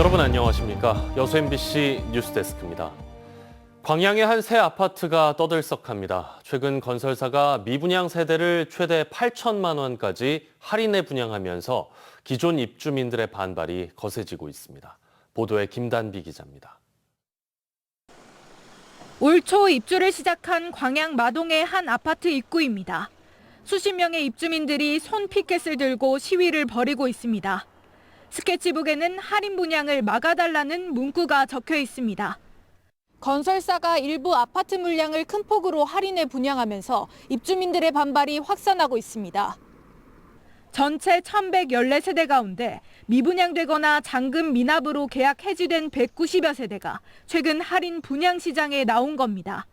여러분 안녕하십니까? 여수 MBC 뉴스데스크입니다. 광양의 한 새 아파트가 떠들썩합니다. 최근 건설사가 미분양 세대를 최대 8천만 원까지 할인해 분양하면서 기존 입주민들의 반발이 거세지고 있습니다. 보도에 김단비 기자입니다. 올 초 입주를 시작한 광양 마동의 한 아파트 입구입니다. 수십 명의 입주민들이 손 피켓을 들고 시위를 벌이고 있습니다. 스케치북에는 할인 분양을 막아달라는 문구가 적혀 있습니다. 건설사가 일부 아파트 물량을 큰 폭으로 할인해 분양하면서 입주민들의 반발이 확산하고 있습니다. 전체 1,114세대 가운데 미분양되거나 잔금 미납으로 계약 해지된 190여 세대가 최근 할인 분양 시장에 나온 겁니다.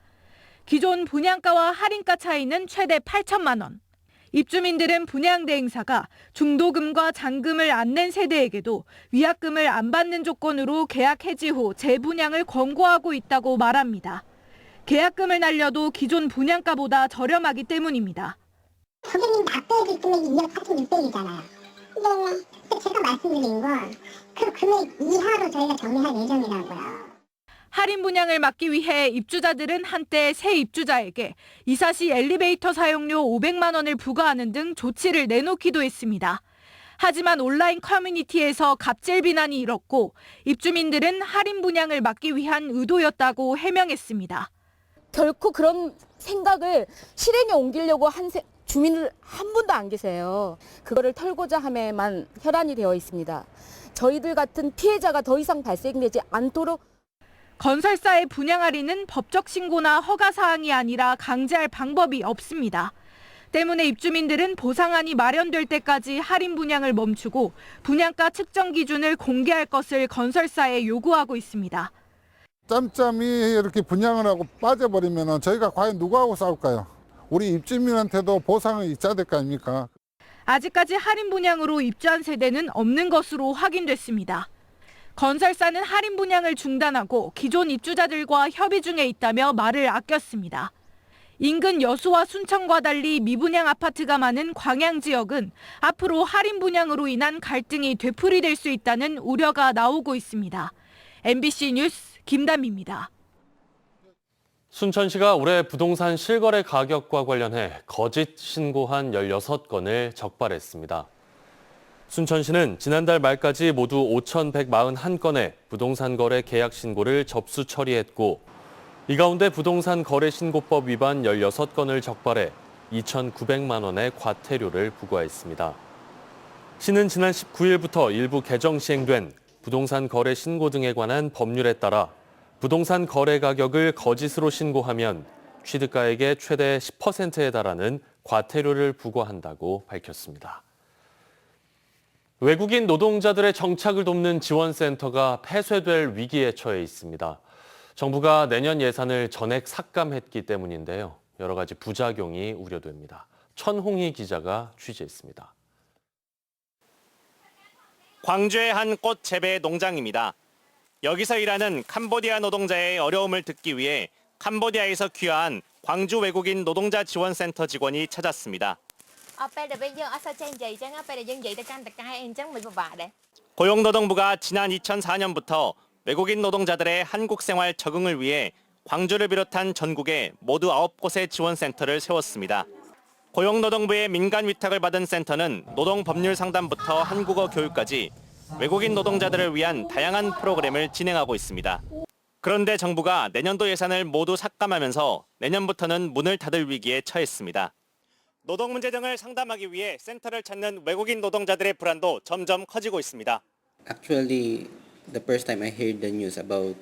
기존 분양가와 할인가 차이는 최대 8천만 원. 입주민들은 분양 대행사가 중도금과 잔금을 안 낸 세대에게도 위약금을 안 받는 조건으로 계약 해지 후 재분양을 권고하고 있다고 말합니다. 계약금을 날려도 기존 분양가보다 저렴하기 때문입니다. 고객님 납부해줄 금액이 2억 4,600이잖아요. 네. 제가 말씀드린 건 그 금액 이하로 저희가 정리할 예정이라고요. 할인 분양을 막기 위해 입주자들은 한때 새 입주자에게 이사 시 엘리베이터 사용료 500만 원을 부과하는 등 조치를 내놓기도 했습니다. 하지만 온라인 커뮤니티에서 갑질 비난이 일었고 입주민들은 할인 분양을 막기 위한 의도였다고 해명했습니다. 결코 그런 생각을 실행에 옮기려고 한 주민을 한 분도 안 계세요. 그거를 털고자 함에만 혈안이 되어 있습니다. 저희들 같은 피해자가 더 이상 발생되지 않도록 건설사의 분양 할인은 법적 신고나 허가 사항이 아니라 강제할 방법이 없습니다. 때문에 입주민들은 보상안이 마련될 때까지 할인 분양을 멈추고 분양가 측정 기준을 공개할 것을 건설사에 요구하고 있습니다. 짬짬이 이렇게 분양을 하고 빠져버리면 저희가 과연 누구하고 싸울까요? 우리 입주민한테도 보상을 있어야 될 거 아닙니까? 아직까지 할인 분양으로 입주한 세대는 없는 것으로 확인됐습니다. 건설사는 할인 분양을 중단하고 기존 입주자들과 협의 중에 있다며 말을 아꼈습니다. 인근 여수와 순천과 달리 미분양 아파트가 많은 광양 지역은 앞으로 할인 분양으로 인한 갈등이 되풀이될 수 있다는 우려가 나오고 있습니다. MBC 뉴스 김담입니다. 순천시가 올해 부동산 실거래 가격과 관련해 거짓 신고한 16건을 적발했습니다. 순천시는 지난달 말까지 모두 5,141건의 부동산 거래 계약 신고를 접수 처리했고 이 가운데 부동산 거래 신고법 위반 16건을 적발해 2,900만 원의 과태료를 부과했습니다. 시는 지난 19일부터 일부 개정 시행된 부동산 거래 신고 등에 관한 법률에 따라 부동산 거래 가격을 거짓으로 신고하면 취득가액의 최대 10%에 달하는 과태료를 부과한다고 밝혔습니다. 외국인 노동자들의 정착을 돕는 지원센터가 폐쇄될 위기에 처해 있습니다. 정부가 내년 예산을 전액 삭감했기 때문인데요. 여러 가지 부작용이 우려됩니다. 천홍희 기자가 취재했습니다. 광주의 한 꽃 재배 농장입니다. 여기서 일하는 캄보디아 노동자의 어려움을 듣기 위해 캄보디아에서 귀화한 광주 외국인 노동자 지원센터 직원이 찾았습니다. 고용노동부가 지난 2004년부터 외국인 노동자들의 한국 생활 적응을 위해 광주를 비롯한 전국에 모두 9곳의 지원센터를 세웠습니다. 고용노동부의 민간 위탁을 받은 센터는 노동법률 상담부터 한국어 교육까지 외국인 노동자들을 위한 다양한 프로그램을 진행하고 있습니다. 그런데 정부가 내년도 예산을 모두 삭감하면서 내년부터는 문을 닫을 위기에 처했습니다. 노동 문제 등을 상담하기 위해 센터를 찾는 외국인 노동자들의 불안도 점점 커지고 있습니다. Actually, the first time I heard the news about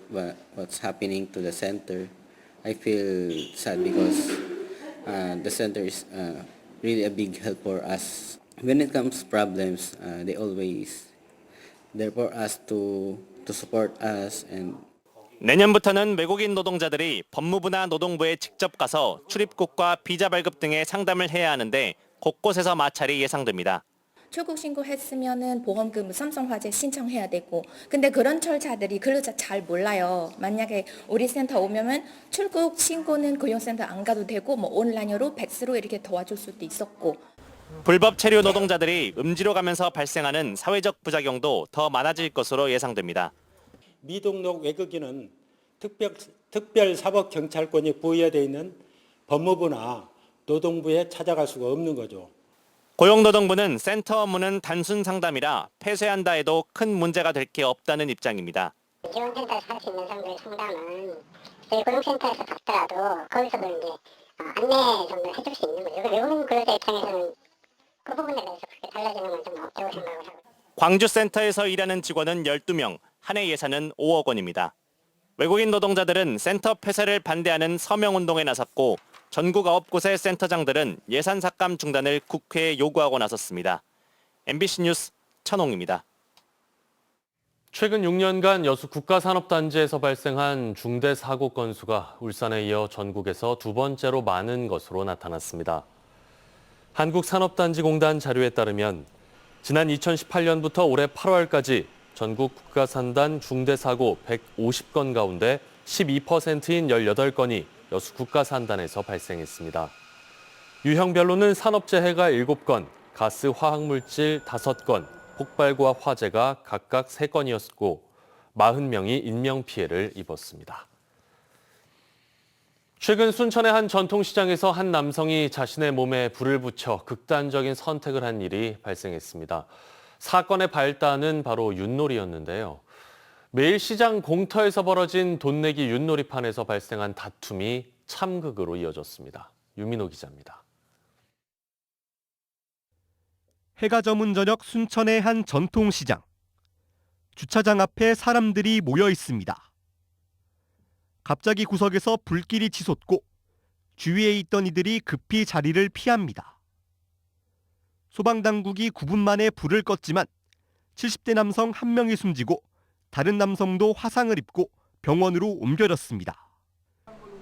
what's happening to the center, I feel sad because the center is really a big help for us. When it comes to problems, they always there for us to support us and. 내년부터는 외국인 노동자들이 법무부나 노동부에 직접 가서 출입국과 비자 발급 등의 상담을 해야 하는데 곳곳에서 마찰이 예상됩니다. 출국 신고했으면은 보험금 삼성화재 신청해야 되고 근데 그런 절차들이 근로자 잘 몰라요. 만약에 우리 센터 오면은 출국 신고는 고용센터 안 가도 되고 뭐 온라인으로 팩스로 이렇게 도와줄 수도 있었고 불법 체류 노동자들이 음지로 가면서 발생하는 사회적 부작용도 더 많아질 것으로 예상됩니다. 미등록 외국인은 특별사법경찰권이 부여되어 있는 법무부나 노동부에 찾아갈 수가 없는 거죠. 고용노동부는 센터 업무는 단순 상담이라 폐쇄한다 해도 큰 문제가 될 게 없다는 입장입니다. 지원센터에서 할 수 있는 정도의 상담은 저희 고용센터에서 받더라도 거기서도 이제 안내 정도 해줄 수 있는 거죠. 외국인 근로자 입장에서는 그 부분에 대해서 그렇게 달라지는 건 좀 없다고 생각을 하고. 광주센터에서 일하는 직원은 12명, 한 해 예산은 5억 원입니다. 외국인 노동자들은 센터 폐쇄를 반대하는 서명운동에 나섰고 전국 9곳의 센터장들은 예산 삭감 중단을 국회에 요구하고 나섰습니다. MBC 뉴스 천홍입니다. 최근 6년간 여수 국가산업단지에서 발생한 중대 사고 건수가 울산에 이어 전국에서 두 번째로 많은 것으로 나타났습니다. 한국산업단지공단 자료에 따르면 지난 2018년부터 올해 8월까지 전국 국가산단 중대 사고 150건 가운데 12%인 18건이 여수 국가산단에서 발생했습니다. 유형별로는 산업재해가 7건, 가스 화학물질 5건, 폭발과 화재가 각각 3건이었고 40명이 인명피해를 입었습니다. 최근 순천의 한 전통시장에서 한 남성이 자신의 몸에 불을 붙여 극단적인 선택을 한 일이 발생했습니다. 사건의 발단은 바로 윷놀이였는데요. 매일 시장 공터에서 벌어진 돈 내기 윷놀이판에서 발생한 다툼이 참극으로 이어졌습니다. 유민호 기자입니다. 해가 저문 저녁 순천의 한 전통시장. 주차장 앞에 사람들이 모여 있습니다. 갑자기 구석에서 불길이 치솟고 주위에 있던 이들이 급히 자리를 피합니다. 소방당국이 9분 만에 불을 껐지만 70대 남성 1명이 숨지고 다른 남성도 화상을 입고 병원으로 옮겨졌습니다.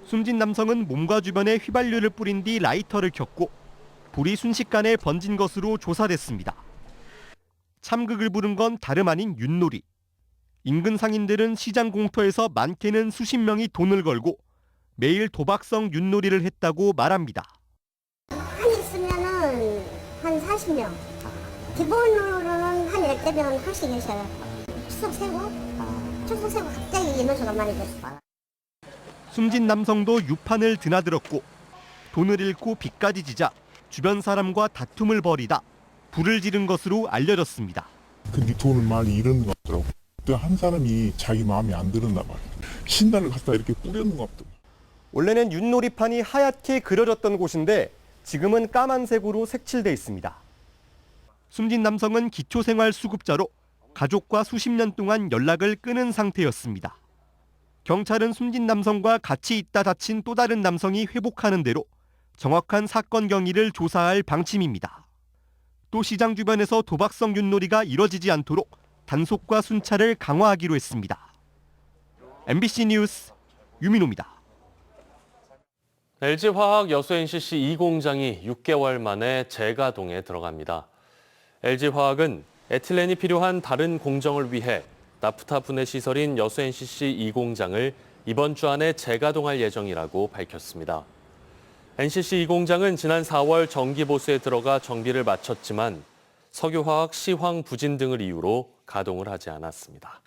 숨진 남성은 몸과 주변에 휘발유를 뿌린 뒤 라이터를 켰고 불이 순식간에 번진 것으로 조사됐습니다. 참극을 부른 건 다름 아닌 윷놀이. 인근 상인들은 시장 공터에서 많게는 수십 명이 돈을 걸고 매일 도박성 윷놀이를 했다고 말합니다. 한 있으면은 한 40명. 기본으로는 한 10명 한씩 계셔요. 추석 세고 갑자기 인원수가 많이 됐어요. 숨진 남성도 유판을 드나들었고 돈을 잃고 빚까지 지자 주변 사람과 다툼을 벌이다 불을 지른 것으로 알려졌습니다. 근데 돈을 많이 잃은 것 같더라고. 또 한 사람이 자기 마음에 안 들었나 봐요. 신단을 갖다 이렇게 뿌렸는 것 같더라고. 원래는 윷놀이판이 하얗게 그려졌던 곳인데 지금은 까만색으로 색칠돼 있습니다. 숨진 남성은 기초생활수급자로 가족과 수십 년 동안 연락을 끊은 상태였습니다. 경찰은 숨진 남성과 같이 있다 다친 또 다른 남성이 회복하는 대로 정확한 사건 경위를 조사할 방침입니다. 또 시장 주변에서 도박성 윷놀이가 이뤄지지 않도록 단속과 순찰을 강화하기로 했습니다. MBC 뉴스 유민호입니다. LG화학 여수 NCC 2공장이 6개월 만에 재가동에 들어갑니다. LG화학은 에틸렌이 필요한 다른 공정을 위해 나프타 분해 시설인 여수 NCC 2공장을 이번 주 안에 재가동할 예정이라고 밝혔습니다. NCC 2공장은 지난 4월 정기 보수에 들어가 정비를 마쳤지만 석유화학 시황 부진 등을 이유로 가동을 하지 않았습니다.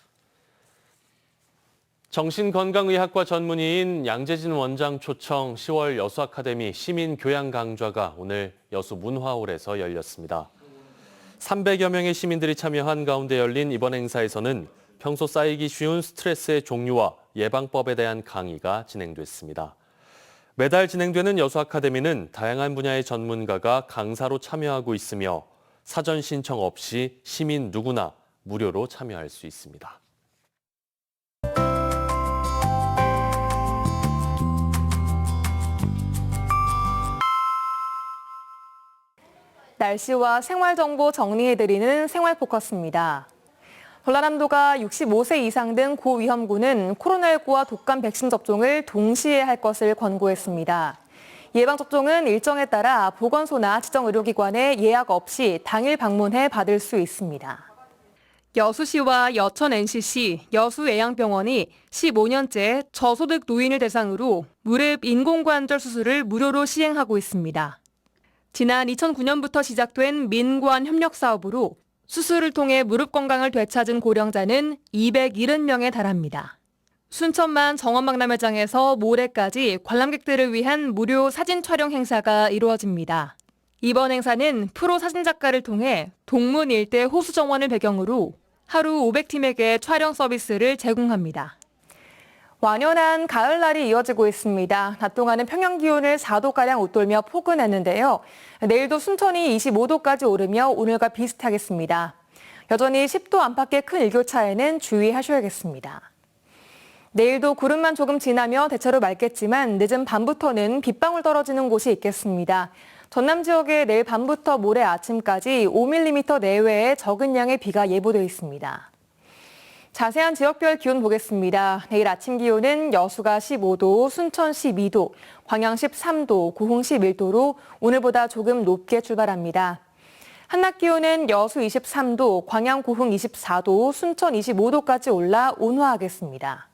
정신건강의학과 전문의인 양재진 원장 초청 10월 여수 아카데미 시민 교양 강좌가 오늘 여수 문화홀에서 열렸습니다. 300여 명의 시민들이 참여한 가운데 열린 이번 행사에서는 평소 쌓이기 쉬운 스트레스의 종류와 예방법에 대한 강의가 진행됐습니다. 매달 진행되는 여수 아카데미는 다양한 분야의 전문가가 강사로 참여하고 있으며 사전 신청 없이 시민 누구나 무료로 참여할 수 있습니다. 날씨와 생활정보 정리해드리는 생활포커스입니다. 전라남도가 65세 이상 등 고위험군은 코로나19와 독감 백신 접종을 동시에 할 것을 권고했습니다. 예방접종은 일정에 따라 보건소나 지정의료기관에 예약 없이 당일 방문해 받을 수 있습니다. 여수시와 여천 NCC, 여수애양병원이 15년째 저소득 노인을 대상으로 무릎 인공관절 수술을 무료로 시행하고 있습니다. 지난 2009년부터 시작된 민관 협력 사업으로 수술을 통해 무릎 건강을 되찾은 고령자는 270명에 달합니다. 순천만 정원박람회장에서 모레까지 관람객들을 위한 무료 사진 촬영 행사가 이루어집니다. 이번 행사는 프로 사진작가를 통해 동문 일대 호수 정원을 배경으로 하루 500팀에게 촬영 서비스를 제공합니다. 완연한 가을날이 이어지고 있습니다. 낮 동안은 평년 기온을 4도가량 웃돌며 포근했는데요. 내일도 순천이 25도까지 오르며 오늘과 비슷하겠습니다. 여전히 10도 안팎의 큰 일교차에는 주의하셔야겠습니다. 내일도 구름만 조금 지나며 대체로 맑겠지만 늦은 밤부터는 빗방울 떨어지는 곳이 있겠습니다. 전남 지역에 내일 밤부터 모레 아침까지 5mm 내외의 적은 양의 비가 예보되어 있습니다. 자세한 지역별 기온 보겠습니다. 내일 아침 기온은 여수가 15도, 순천 12도, 광양 13도, 고흥 11도로 오늘보다 조금 높게 출발합니다. 한낮 기온은 여수 23도, 광양 고흥 24도, 순천 25도까지 올라 온화하겠습니다.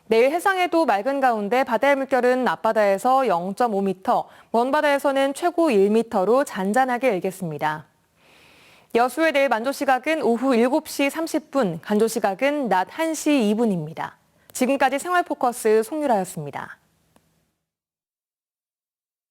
내일 해상에도 맑은 가운데 바다의 물결은 앞바다에서 0.5m, 먼 바다에서는 최고 1m로 잔잔하게 일겠습니다. 여수의 내일 만조 시각은 오후 7시 30분, 간조 시각은 낮 1시 2분입니다. 지금까지 생활포커스 송유라였습니다.